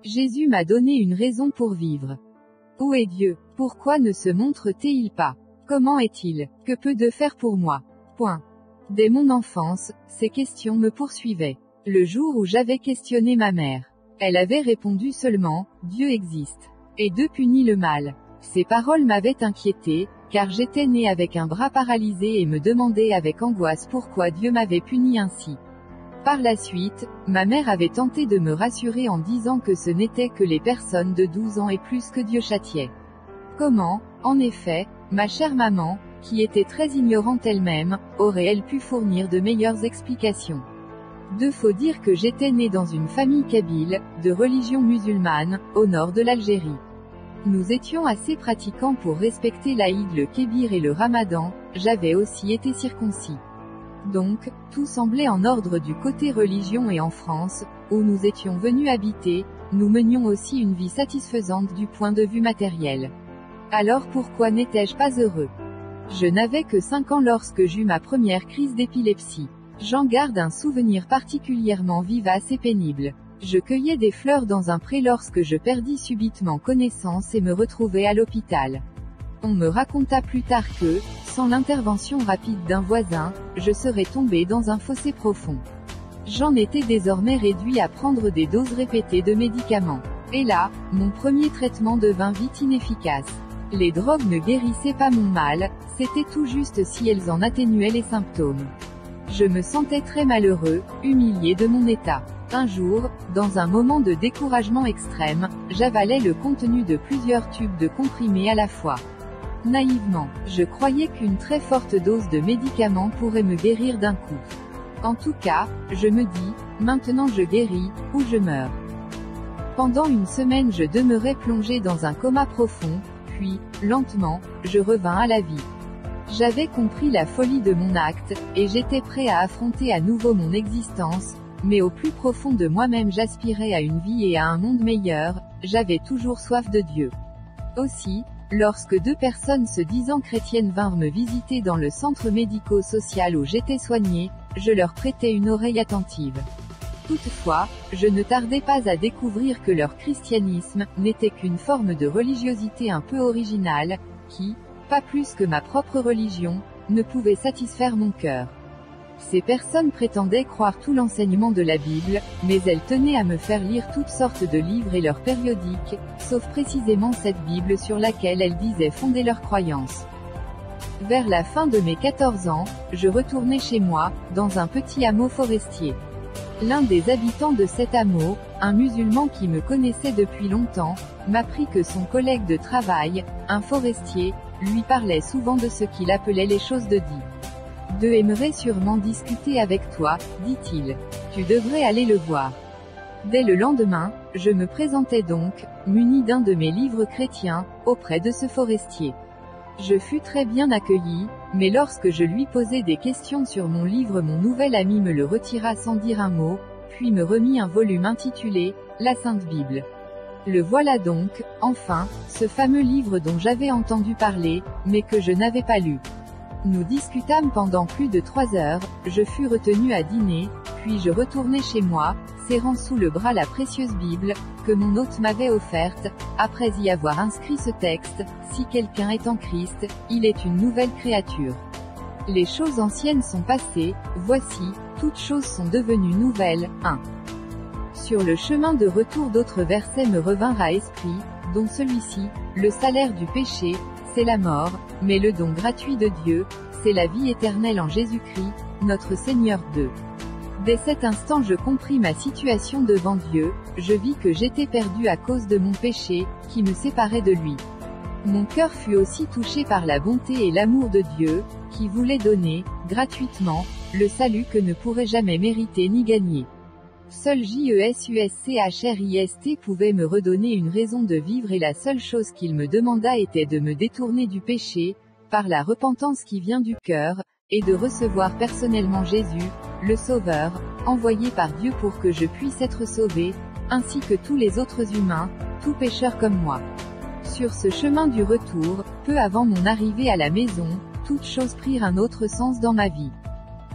Jésus m'a donné une raison pour vivre. Où est Dieu? Pourquoi ne se montre-t-il pas? Comment est-il? Que peut-il faire pour moi? Point. Dès mon enfance, ces questions me poursuivaient. Le jour où j'avais questionné ma mère, elle avait répondu seulement, Dieu existe. Et Dieu punit le mal. Ces paroles m'avaient inquiété, car j'étais né avec un bras paralysé et me demandais avec angoisse pourquoi Dieu m'avait puni ainsi. Par la suite, ma mère avait tenté de me rassurer en disant que ce n'était que les personnes de 12 ans et plus que Dieu châtiait. Comment, en effet, ma chère maman, qui était très ignorante elle-même, aurait-elle pu fournir de meilleures explications? Faut dire que j'étais né dans une famille kabyle, de religion musulmane, au nord de l'Algérie. Nous étions assez pratiquants pour respecter l'Aïd, le Kébir et le Ramadan, j'avais aussi été circoncis. Donc, tout semblait en ordre du côté religion et en France, où nous étions venus habiter, nous menions aussi une vie satisfaisante du point de vue matériel. Alors pourquoi n'étais-je pas heureux? Je n'avais que 5 ans lorsque j'eus ma première crise d'épilepsie. J'en garde un souvenir particulièrement vivace et pénible. Je cueillais des fleurs dans un pré lorsque je perdis subitement connaissance et me retrouvai à l'hôpital. On me raconta plus tard que, sans l'intervention rapide d'un voisin, je serais tombé dans un fossé profond. J'en étais désormais réduit à prendre des doses répétées de médicaments. Et là, mon premier traitement devint vite inefficace. Les drogues ne guérissaient pas mon mal, c'était tout juste si elles en atténuaient les symptômes. Je me sentais très malheureux, humilié de mon état. Un jour, dans un moment de découragement extrême, j'avalais le contenu de plusieurs tubes de comprimés à la fois. Naïvement, je croyais qu'une très forte dose de médicaments pourrait me guérir d'un coup. En tout cas, je me dis, maintenant je guéris, ou je meurs. Pendant une semaine je demeurais plongé dans un coma profond, puis, lentement, je revins à la vie. J'avais compris la folie de mon acte, et j'étais prêt à affronter à nouveau mon existence, mais au plus profond de moi-même j'aspirais à une vie et à un monde meilleur, j'avais toujours soif de Dieu. Aussi, lorsque 2 personnes se disant chrétiennes vinrent me visiter dans le centre médico-social où j'étais soigné, je leur prêtais une oreille attentive. Toutefois, je ne tardais pas à découvrir que leur christianisme n'était qu'une forme de religiosité un peu originale, qui, pas plus que ma propre religion, ne pouvait satisfaire mon cœur. Ces personnes prétendaient croire tout l'enseignement de la Bible, mais elles tenaient à me faire lire toutes sortes de livres et leurs périodiques, sauf précisément cette Bible sur laquelle elles disaient fonder leurs croyances. Vers la fin de mes 14 ans, je retournai chez moi, dans un petit hameau forestier. L'un des habitants de cet hameau, un musulman qui me connaissait depuis longtemps, m'apprit que son collègue de travail, un forestier, lui parlait souvent de ce qu'il appelait les choses de Dieu. Dieu aimerait sûrement discuter avec toi, dit-il. Tu devrais aller le voir. Dès le lendemain, je me présentai donc, muni d'un de mes livres chrétiens, auprès de ce forestier. Je fus très bien accueilli, mais lorsque je lui posai des questions sur mon livre, mon nouvel ami me le retira sans dire un mot, puis me remit un volume intitulé « La Sainte Bible ». Le voilà donc, enfin, ce fameux livre dont j'avais entendu parler, mais que je n'avais pas lu. Nous discutâmes pendant plus de 3 heures, je fus retenu à dîner, puis je retournai chez moi, serrant sous le bras la précieuse Bible, que mon hôte m'avait offerte, après y avoir inscrit ce texte, « Si quelqu'un est en Christ, il est une nouvelle créature. Les choses anciennes sont passées, voici, toutes choses sont devenues nouvelles. » 1. Sur le chemin de retour d'autres versets me revinrent à esprit, dont celui-ci, « Le salaire du péché, c'est la mort, mais le don gratuit de Dieu, c'est la vie éternelle en Jésus-Christ, notre Seigneur 2. » Dès cet instant je compris ma situation devant Dieu, je vis que j'étais perdu à cause de mon péché, qui me séparait de lui. Mon cœur fut aussi touché par la bonté et l'amour de Dieu, qui voulait donner, gratuitement, le salut que ne pourrait jamais mériter ni gagner. Seul Jésus-Christ pouvait me redonner une raison de vivre et la seule chose qu'il me demanda était de me détourner du péché, par la repentance qui vient du cœur, et de recevoir personnellement Jésus, le Sauveur, envoyé par Dieu pour que je puisse être sauvé, ainsi que tous les autres humains, tout pécheur comme moi. Sur ce chemin du retour, peu avant mon arrivée à la maison, toutes choses prirent un autre sens dans ma vie.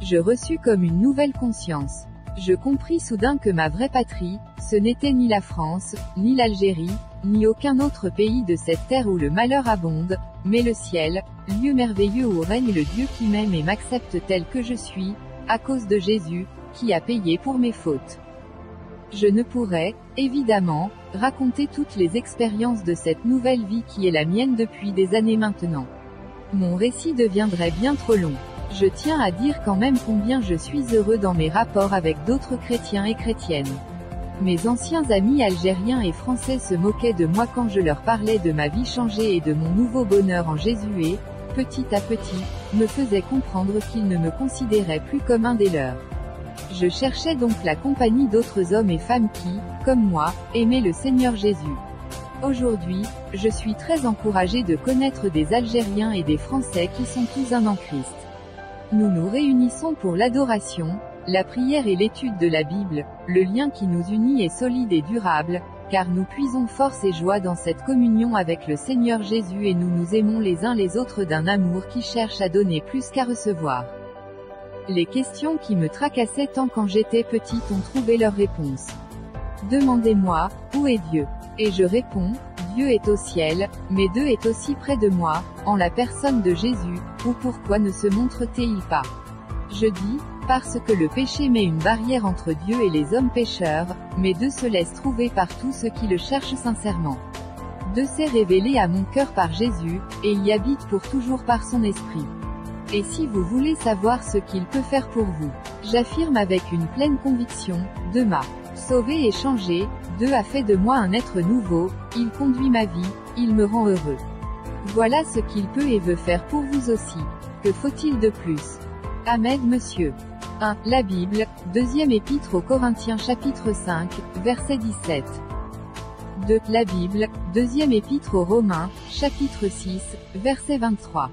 Je reçus comme une nouvelle conscience. Je compris soudain que ma vraie patrie, ce n'était ni la France, ni l'Algérie, ni aucun autre pays de cette terre où le malheur abonde, mais le ciel, lieu merveilleux où règne le Dieu qui m'aime et m'accepte tel que je suis, à cause de Jésus, qui a payé pour mes fautes. Je ne pourrais, évidemment, raconter toutes les expériences de cette nouvelle vie qui est la mienne depuis des années maintenant. Mon récit deviendrait bien trop long. Je tiens à dire quand même combien je suis heureux dans mes rapports avec d'autres chrétiens et chrétiennes. Mes anciens amis algériens et français se moquaient de moi quand je leur parlais de ma vie changée et de mon nouveau bonheur en Jésus et, petit à petit, me faisaient comprendre qu'ils ne me considéraient plus comme un des leurs. Je cherchais donc la compagnie d'autres hommes et femmes qui, comme moi, aimaient le Seigneur Jésus. Aujourd'hui, je suis très encouragé de connaître des Algériens et des Français qui sont tous un en Christ. Nous nous réunissons pour l'adoration, la prière et l'étude de la Bible. Le lien qui nous unit est solide et durable, car nous puisons force et joie dans cette communion avec le Seigneur Jésus et nous nous aimons les uns les autres d'un amour qui cherche à donner plus qu'à recevoir. Les questions qui me tracassaient tant quand j'étais petite ont trouvé leur réponse. Demandez-moi, où est Dieu? Et je réponds, Dieu est au ciel, mais Dieu est aussi près de moi, en la personne de Jésus, ou pourquoi ne se montre-t-il pas? Je dis, parce que le péché met une barrière entre Dieu et les hommes pécheurs, mais Dieu se laisse trouver par tous ceux qui le cherchent sincèrement. Dieu s'est révélé à mon cœur par Jésus, et y habite pour toujours par son esprit. Et si vous voulez savoir ce qu'il peut faire pour vous, j'affirme avec une pleine conviction, Dieu m'a sauvé et changé, Dieu a fait de moi un être nouveau, il conduit ma vie, il me rend heureux. Voilà ce qu'il peut et veut faire pour vous aussi. Que faut-il de plus? Amen monsieur. 1. La Bible, deuxième épître aux Corinthiens chapitre 5, verset 17. 2. La Bible, deuxième épître aux Romains, chapitre 6, verset 23.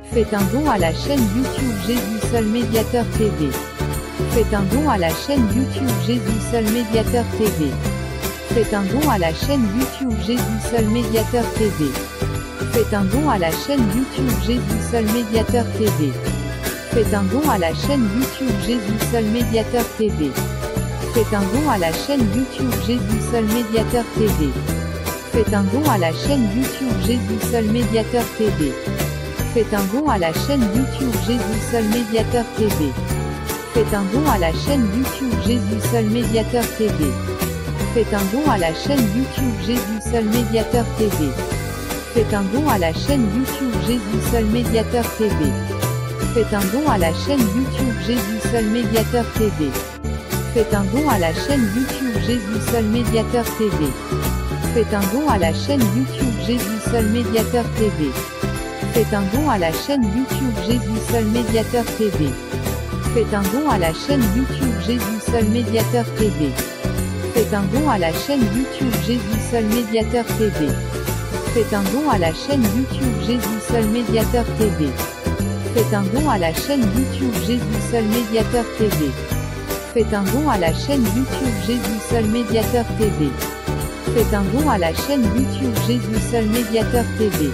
Faites un don à la chaîne YouTube Jésus Seul Médiateur TV. Faites un don à la chaîne YouTube Jésus Seul Médiateur TV. Faites un don à la chaîne YouTube Jésus Seul Médiateur TV. Faites un don à la chaîne YouTube Jésus Seul Médiateur TV. Faites un don à la chaîne YouTube Jésus Seul Médiateur TV. Faites un don à la chaîne YouTube Jésus Seul Médiateur TV. Faites un don à la chaîne YouTube Jésus Seul Médiateur TV. Faites un don à la chaîne YouTube Jésus Seul Médiateur TV. Faites un don à la chaîne YouTube Jésus Seul Médiateur TV. Faites un don à la chaîne YouTube Jésus Seul Médiateur TV. Faites un don à la chaîne YouTube Jésus Seul Médiateur TV. Faites un don à la chaîne YouTube Jésus Seul Médiateur TV. Faites un don à la chaîne YouTube Jésus Seul Médiateur TV. Faites un don à la chaîne YouTube Jésus Seul Médiateur TV. Faites un don à la chaîne YouTube Jésus Seul Médiateur TV. Faites un don à la chaîne YouTube Jésus Seul Médiateur TV. Faites un don à la chaîne YouTube Jésus Seul Médiateur TV. Faites un don à la chaîne YouTube Jésus Seul Médiateur TV. Faites un don à la chaîne YouTube Jésus Seul Médiateur TV. Faites un don à la chaîne YouTube Jésus Seul Médiateur TV. Faites un don à la chaîne YouTube Jésus Seul Médiateur TV.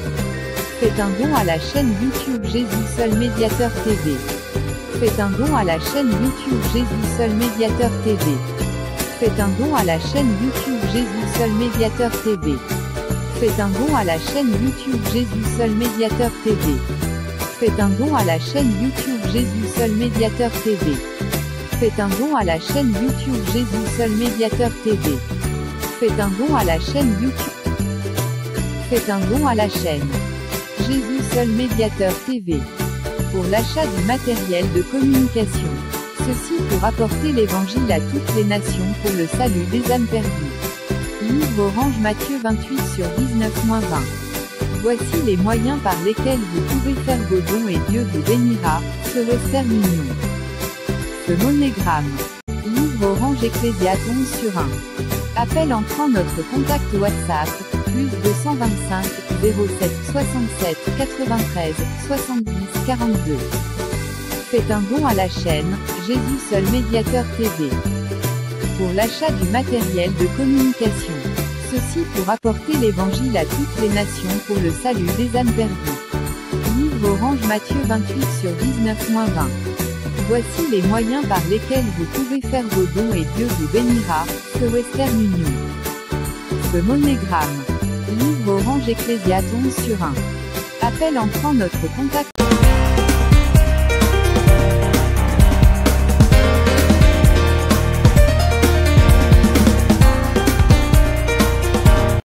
Faites un don à la chaîne YouTube Jésus Seul Médiateur TV. Faites un don à la chaîne YouTube Jésus Seul Médiateur TV. Faites un don à la chaîne YouTube Jésus Seul Médiateur TV. Faites un don à la chaîne YouTube Jésus Seul Médiateur TV. Faites un don à la chaîne YouTube Jésus Seul Médiateur TV. Faites un don à la chaîne YouTube Jésus Seul Médiateur TV. Faites un don à la chaîne YouTube. Faites un don à la chaîne Jésus Seul Médiateur TV. Pour l'achat du matériel de communication. Ceci pour apporter l'évangile à toutes les nations pour le salut des âmes perdues. Livre orange Matthieu 28/19-20. Voici les moyens par lesquels vous pouvez faire vos dons et Dieu vous bénira, ce Western Union. Ce monogramme. Livre orange Ecclésiaste 11/1. Appel entrant notre contact WhatsApp, plus 225 07 67 93 70 42. Faites un don à la chaîne Jésus Seul Médiateur TV. Pour l'achat du matériel de communication. ceci pour apporter l'évangile à toutes les nations pour le salut des âmes perdues. Livre orange Matthieu 28/19-20. Voici les moyens par lesquels vous pouvez faire vos dons et Dieu vous bénira. Que Western Union. Ce monégramme. Livre orange Ecclésiaste 11/1. Appel entrant notre contact